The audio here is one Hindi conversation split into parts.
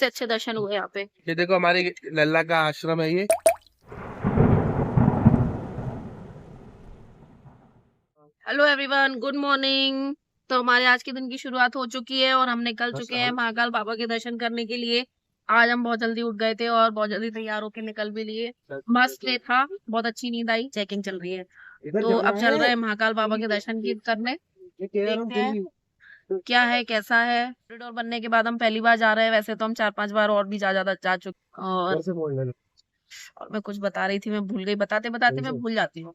सबसे अच्छे दर्शन हुए यहाँ पे। ये देखो हमारी लल्ला का आश्रम है ये। Hello everyone, good morning. तो हमारे आज के दिन की शुरुआत हो चुकी है और हम निकल चुके हैं महाकाल बाबा के दर्शन करने के लिए। आज हम बहुत जल्दी उठ गए थे और बहुत जल्दी तैयार होके निकल भी लिए। मस्त डे था, बहुत अच्छी नींद आई। चेकिंग चल रही है तो अब चल रहे हैं महाकाल बाबा के दर्शन की करने। देखते हैं क्या है कैसा है। कॉरिडोर बनने के बाद हम पहली बार जा रहे हैं, वैसे तो हम 4-5 बार और भी जा चुके। और मैं कुछ बता रही थी, मैं भूल गई। बताते बताते मैं भूल जाती हूँ।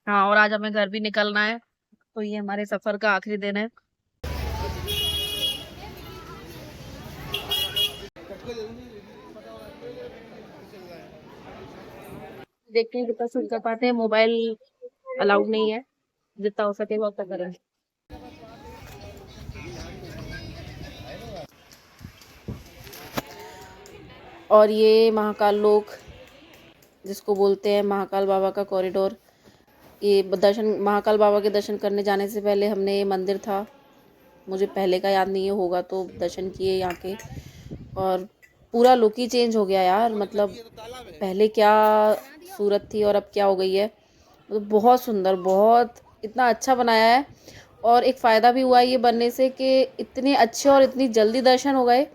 हाँ, और आज हमें घर भी निकलना है, तो ये हमारे सफर का आखिरी दिन है। देखते हैं कितना शूट कर पाते हैं। मोबाइल अलाउड नहीं है, जितना हो सके वो उतना करेंगे। और ये महाकाल लोक, जिसको बोलते हैं महाकाल बाबा का कॉरिडोर, ये दर्शन महाकाल बाबा के दर्शन करने जाने से पहले हमने ये मंदिर था, मुझे पहले का याद नहीं है, होगा तो दर्शन किए यहाँ के। और पूरा लुक ही चेंज हो गया यार, मतलब पहले क्या सूरत थी और अब क्या हो गई है। मतलब बहुत सुंदर, बहुत इतना अच्छा बनाया है। और एक फ़ायदा भी हुआ है ये बनने से कि इतने अच्छे और इतनी जल्दी दर्शन हो गए।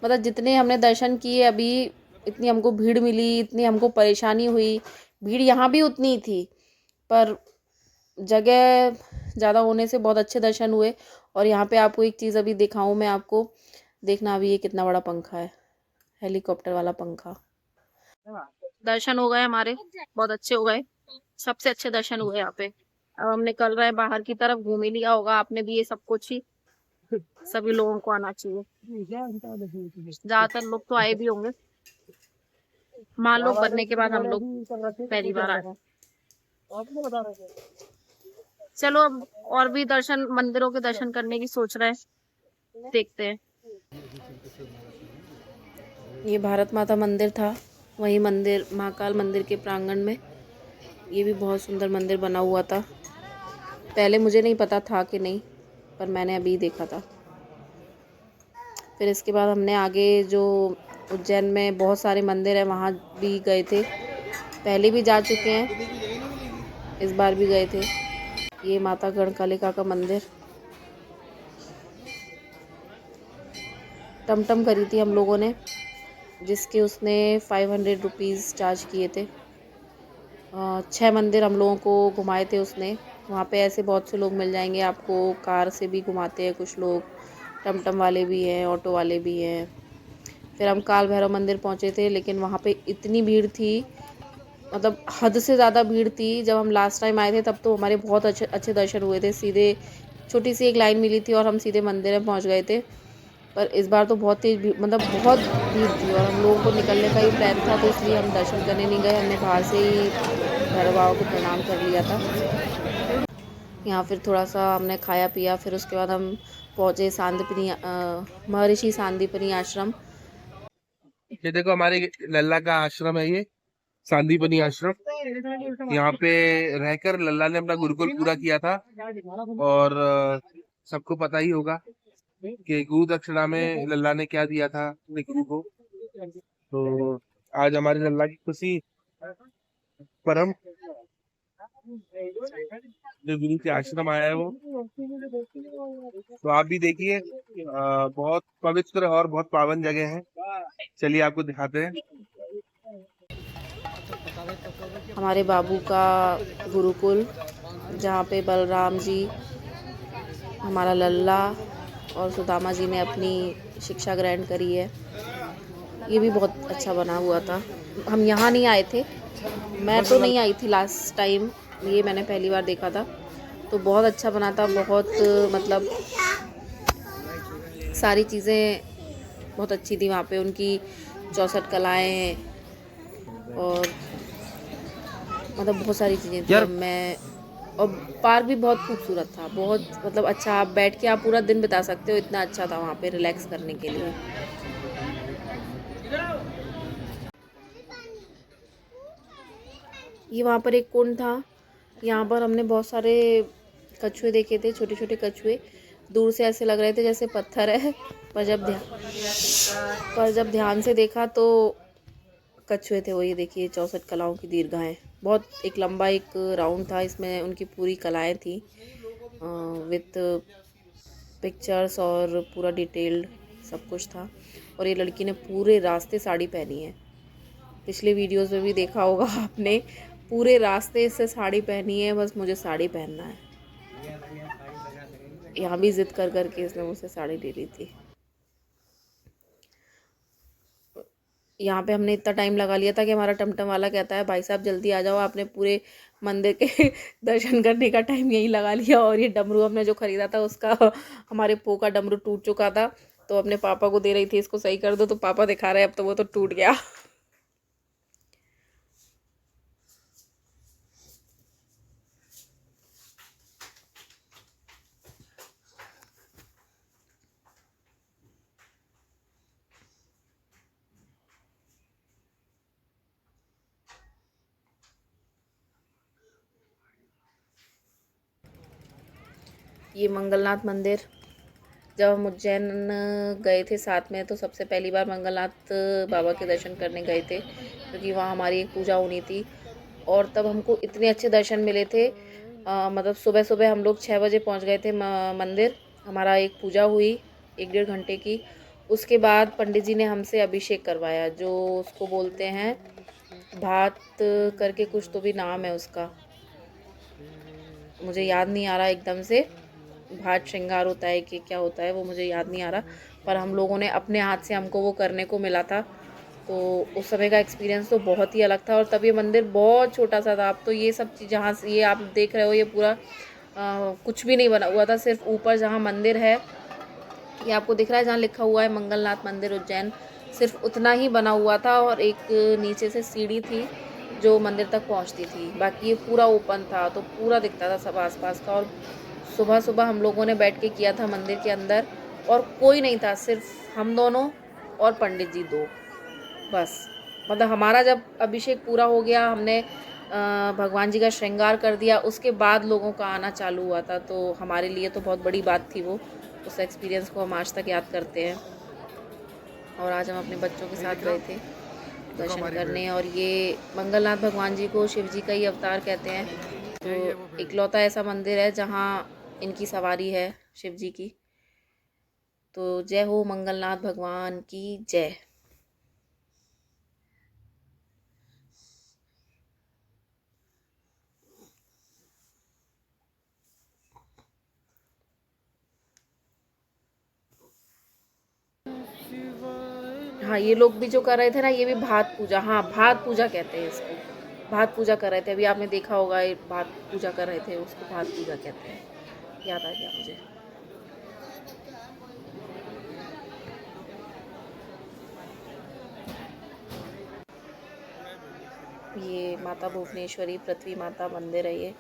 मतलब जितने हमने दर्शन किए अभी, इतनी हमको भीड़ मिली, इतनी हमको परेशानी हुई। भीड़ यहाँ भी उतनी ही थी, पर जगह ज़्यादा होने से बहुत अच्छे दर्शन हुए। और यहाँ पे आपको एक चीज़ अभी दिखाऊं मैं आपको, देखना अभी ये कितना बड़ा पंखा है, हेलीकॉप्टर वाला पंखा। दर्शन हो गए हमारे, बहुत अच्छे हो गए, सबसे अच्छे दर्शन हुए यहाँ पे। अब हम निकल रहे हैं बाहर की तरफ। घूम ही लिया होगा आपने भी ये सब कुछ ही, सभी लोगों को आना चाहिए। ज्यादातर लोग तो आए भी होंगे, मान लोग बनने के बाद हम लोग पहली बार आए हैं। चलो अब और भी दर्शन, मंदिरों के दर्शन करने की सोच रहे हैं, देखते हैं। ये भारत माता मंदिर था, वही मंदिर महाकाल मंदिर के प्रांगण में। ये भी बहुत सुंदर मंदिर बना हुआ था, पहले मुझे नहीं पता था कि नहीं, पर मैंने अभी देखा था। फिर इसके बाद हमने आगे जो उज्जैन में बहुत सारे मंदिर हैं वहाँ भी गए थे, पहले भी जा चुके हैं, इस बार भी गए थे। ये माता गणकालिका का मंदिर, टमटम करी थी हम लोगों ने, जिसके उसने 500 रुपीज़ चार्ज किए थे। 6 मंदिर हम लोगों को घुमाए थे उसने। वहाँ पे ऐसे बहुत से लोग मिल जाएंगे आपको, कार से भी घुमाते हैं कुछ लोग, टमटम वाले भी हैं, ऑटो वाले भी हैं। फिर हम काल भैरव मंदिर पहुँचे थे, लेकिन वहाँ पे इतनी भीड़ थी, मतलब हद से ज़्यादा भीड़ थी। जब हम लास्ट टाइम आए थे तब तो हमारे बहुत अच्छे अच्छे दर्शन हुए थे, सीधे छोटी सी एक लाइन मिली थी और हम सीधे मंदिर में पहुँच गए थे। पर इस बार तो बहुत तेज़ भीड़, मतलब बहुत भीड़ थी और हम लोगों को निकलने का ही प्लान था, तो इसलिए हम दर्शन करने नहीं गए। हमने बाहर से ही भैरव बाबा को प्रणाम कर लिया था। यहाँ फिर थोड़ा सा हमने खाया पिया, फिर उसके बाद हम पहुँचे सांदीपनी, महर्षि सांदीपनी आश्रम। ये देखो हमारी लल्ला का आश्रम है ये, सांदीपनी आश्रम। यहाँ पे रहकर लल्ला ने अपना गुरुकुल पूरा किया था। और सबको पता ही होगा कि गुरु दक्षिणा में लल्ला ने क्या दिया था अपने गुरु को। तो आज हमारी लल्ला की खुशी परम, जो गुरु के आश्रम आया है वो। तो आप भी देखिए, बहुत पवित्र और बहुत पावन जगह है। चलिए आपको दिखाते हैं। हमारे बाबू का गुरुकुल, जहाँ पे बलराम जी, हमारा लल्ला और सुदामा जी ने अपनी शिक्षा ग्रहण करी है। ये भी बहुत अच्छा बना हुआ था। हम यहाँ नहीं आए थे, मैं तो नहीं आई थी लास्ट टाइम, ये मैंने पहली बार देखा था। तो बहुत अच्छा बना था, बहुत मतलब सारी चीज़ें बहुत अच्छी थी वहाँ पे। उनकी 64 कलाएँ और मतलब बहुत सारी चीज़ें थी। मैं और पार्क भी बहुत खूबसूरत था, बहुत मतलब अच्छा। आप बैठ के आप पूरा दिन बिता सकते हो, इतना अच्छा था वहाँ पे रिलैक्स करने के लिए। ये वहाँ पर एक कुंड था, यहाँ पर हमने बहुत सारे कछुए देखे थे, छोटे छोटे कछुए। दूर से ऐसे लग रहे थे जैसे पत्थर है। पर जब ध्यान से देखा तो कछुए थे वो, ये देखिए 64 कलाओं की दीर्घाएं। बहुत एक लंबा एक राउंड था, इसमें उनकी पूरी कलाएं थी विथ पिक्चर्स और पूरा डिटेल्ड सब कुछ था। और ये लड़की ने पूरे रास्ते साड़ी पहनी है, पिछले वीडियोस में भी देखा होगा आपने, पूरे रास्ते से साड़ी पहनी है। बस मुझे साड़ी पहनना है, यहाँ भी जिद कर करके इसने मुझसे साड़ी ले ली थी। यहाँ पे हमने इतना टाइम लगा लिया था कि हमारा टमटम वाला कहता है भाई साहब जल्दी आ जाओ, आपने पूरे मंदिर के दर्शन करने का टाइम यहीं लगा लिया। और ये डमरू हमने जो ख़रीदा था उसका हमारे पो का डमरू टूट चुका था, तो अपने पापा को दे रही थी इसको सही कर दो, तो पापा दिखा रहे हैं अब तो वो तो टूट गया। ये मंगलनाथ मंदिर, जब हम उज्जैन गए थे साथ में तो सबसे पहली बार मंगलनाथ बाबा के दर्शन करने गए थे, क्योंकि वहाँ हमारी एक पूजा होनी थी। और तब हमको इतने अच्छे दर्शन मिले थे, मतलब सुबह सुबह हम लोग 6 बजे पहुँच गए थे मंदिर। हमारा एक पूजा हुई 1-1.5 घंटे की। उसके बाद पंडित जी ने हमसे अभिषेक करवाया, जो उसको बोलते हैं भात करके कुछ तो भी नाम है उसका, मुझे याद नहीं आ रहा एकदम से। भाट श्रृंगार होता है कि क्या होता है वो मुझे याद नहीं आ रहा, पर हम लोगों ने अपने हाथ से हमको वो करने को मिला था। तो उस समय का एक्सपीरियंस तो बहुत ही अलग था। और तब ये मंदिर बहुत छोटा सा था। अब तो ये सब चीज़ जहाँ से ये आप देख रहे हो ये पूरा कुछ भी नहीं बना हुआ था, सिर्फ ऊपर जहाँ मंदिर है ये आपको दिख रहा है, जहाँ लिखा हुआ है मंगलनाथ मंदिर उज्जैन, सिर्फ उतना ही बना हुआ था। और एक नीचे से सीढ़ी थी जो मंदिर तक पहुंचती थी, बाकी ये पूरा ओपन था, तो पूरा दिखता था सब आसपास का। और सुबह सुबह हम लोगों ने बैठ के किया था मंदिर के अंदर, और कोई नहीं था, सिर्फ हम दोनों और पंडित जी 2 बस। मतलब हमारा जब अभिषेक पूरा हो गया, हमने भगवान जी का श्रृंगार कर दिया, उसके बाद लोगों का आना चालू हुआ था। तो हमारे लिए तो बहुत बड़ी बात थी वो, उस एक्सपीरियंस को हम आज तक याद करते हैं। और आज हम अपने बच्चों के साथ गए थे दर्शन करने। और ये मंगलनाथ भगवान जी को शिव जी का ही अवतार कहते हैं, तो इकलौता ऐसा मंदिर है जहाँ इनकी सवारी है शिव जी की। तो जय हो मंगलनाथ भगवान की जय। हाँ, ये लोग भी जो कर रहे थे ना, ये भी भात पूजा, हाँ भात पूजा कहते हैं इसको, भात पूजा कर रहे थे। अभी आपने देखा होगा ये भात पूजा कर रहे थे, उसको भात पूजा कहते हैं, याद आ गया मुझे। ये माता भुवनेश्वरी पृथ्वी माता मंदिर है ये।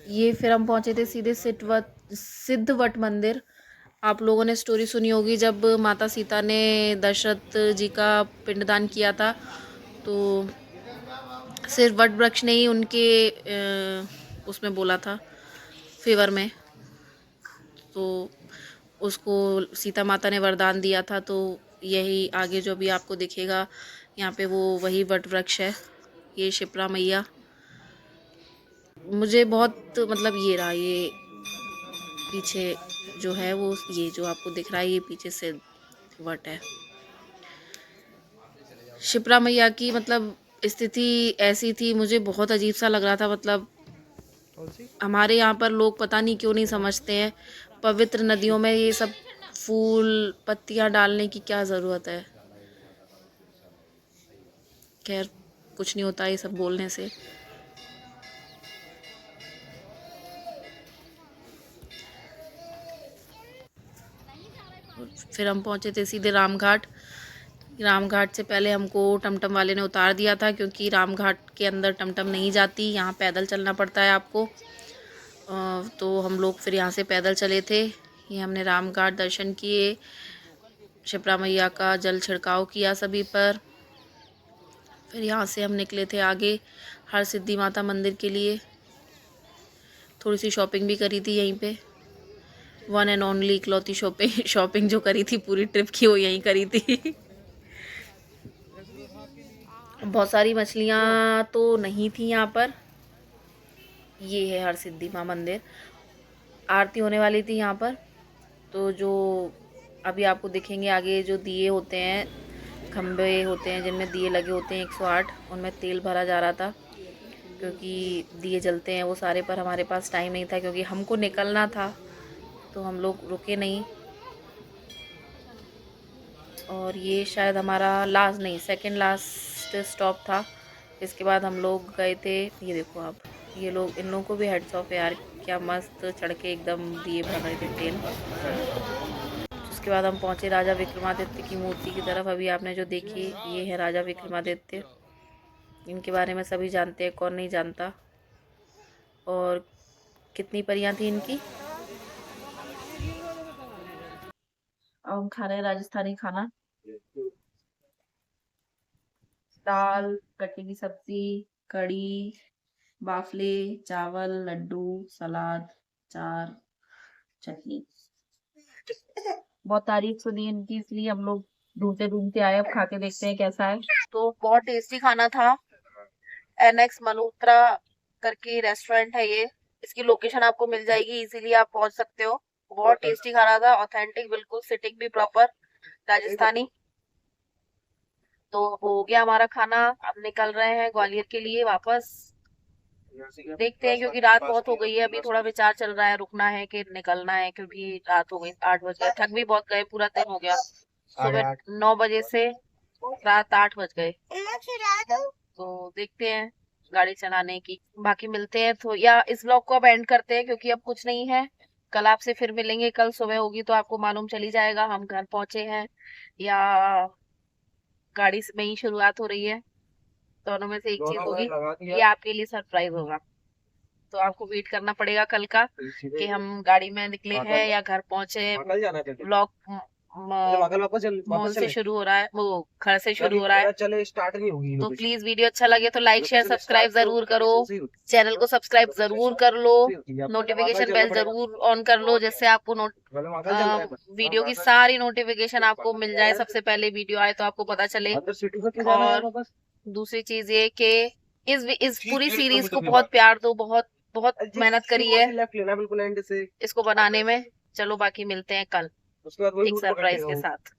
ये फिर हम पहुंचे थे सीधे सिद्धवट मंदिर। आप लोगों ने स्टोरी सुनी होगी, जब माता सीता ने दशरथ जी का पिंडदान किया था, तो सिर्फ वट वृक्ष ने ही उनके उसमें बोला था फेवर में, तो उसको सीता माता ने वरदान दिया था। तो यही आगे जो भी आपको दिखेगा यहाँ पे वो वही वट वृक्ष है, ये शिप्रा मैया। मुझे बहुत मतलब ये रहा, ये पीछे जो है वो, ये जो आपको दिख रहा है ये पीछे से वट है। शिप्रा मैया की मतलब स्थिति ऐसी थी, मुझे बहुत अजीब सा लग रहा था। मतलब हमारे यहाँ पर लोग पता नहीं क्यों नहीं समझते हैं, पवित्र नदियों में ये सब फूल पत्तियाँ डालने की क्या ज़रूरत है। खैर कुछ नहीं होता ये सब बोलने से। फिर हम पहुँचे थे सीधे रामघाट। रामघाट से पहले हमको टमटम वाले ने उतार दिया था, क्योंकि रामघाट के अंदर टमटम नहीं जाती, यहाँ पैदल चलना पड़ता है आपको। तो हम लोग फिर यहाँ से पैदल चले थे। ये हमने राम घाट दर्शन किए, शिप्रा मैया का जल छिड़काव किया सभी पर। फिर यहाँ से हम निकले थे आगे हर सिद्धि माता मंदिर के लिए। थोड़ी सी शॉपिंग भी करी थी यहीं पे। वन एंड ओनली इकलौती शॉपिंग जो करी थी पूरी ट्रिप की वो यहीं करी थी। बहुत सारी मछलियाँ तो नहीं थी यहाँ पर। ये है हर सिद्धि माँ मंदिर। आरती होने वाली थी यहाँ पर, तो जो अभी आपको दिखेंगे आगे जो दिए होते हैं, खम्भे होते हैं जिनमें दिए लगे होते हैं 108, उनमें तेल भरा जा रहा था क्योंकि दिए जलते हैं वो सारे। पर हमारे पास टाइम नहीं था क्योंकि हमको निकलना था, तो हम लोग रुके नहीं। और ये शायद हमारा सेकंड लास्ट स्टॉप था। इसके बाद हम लोग गए थे, ये देखो आप, ये लोग, इन लोगों को भी हेड्स ऑफ यार, क्या मस्त चढ़ के एकदम दिए भर रहे थे तेल। उसके बाद हम पहुंचे राजा विक्रमादित्य की मूर्ति की तरफ। अभी आपने जो देखी ये है राजा विक्रमादित्य। इनके बारे में सभी जानते हैं, कौन नहीं जानता। और कितनी परियां थी इनकी। अब हम खा रहे हैं राजस्थानी खाना, दाल, कट्टे की सब्जी, कड़ी, बाफले, चावल, लड्डू, सलाद, चार, चटनी। बहुत तारीफ सुनी इनकी, इसलिए हम लोग ढूंढते ढूंढते आए। अब खा के देखते हैं कैसा है। तो बहुत टेस्टी खाना था। NX मल्होत्रा करके रेस्टोरेंट है ये। इसकी लोकेशन आपको मिल जाएगी, इजीली आप पहुंच सकते हो। बहुत टेस्टी खाना था, ऑथेंटिक बिल्कुल, सिटिंग भी प्रॉपर राजस्थानी। तो हो गया हमारा खाना, अब निकल रहे हैं ग्वालियर के लिए वापस। देखते हैं क्योंकि रात बहुत हो गई है। अभी थोड़ा विचार चल रहा है रुकना है कि निकलना है, क्योंकि रात हो गई, 8 बज गए। थक भी बहुत गए, पूरा दिन हो गया। सुबह 9 बजे से रात 8 बज गए। तो देखते हैं गाड़ी चलाने की। बाकी मिलते हैं तो, या इस व्लॉग को अब एंड करते हैं क्योंकि अब कुछ नहीं है। कल आपसे फिर मिलेंगे। कल सुबह होगी तो आपको मालूम चली जाएगा हम घर पहुंचे हैं या गाड़ी में ही शुरुआत हो रही है। दोनों में से एक चीज होगी, ये आपके लिए सरप्राइज होगा। तो आपको वेट करना पड़ेगा कल का कि हम गाड़ी में निकले हैं या घर पहुंचे। व्लॉग मॉल से शुरू हो रहा है, वो घर से शुरू हो रहा है। चले स्टार्ट नहीं होगी। तो प्लीज वीडियो अच्छा लगे तो लाइक शेयर सब्सक्राइब जरूर करो। चैनल को सब्सक्राइब जरूर कर लो। नोटिफिकेशन बेल जरूर ऑन कर लो, जिससे आपको वीडियो की सारी नोटिफिकेशन आपको मिल जाए। सबसे पहले वीडियो आए तो आपको पता चले। और दूसरी चीज ये कि इस पूरी सीरीज को बहुत प्यार दो। बहुत बहुत मेहनत करी है इसको बनाने में। चलो बाकी मिलते हैं कल एक सरप्राइज के साथ।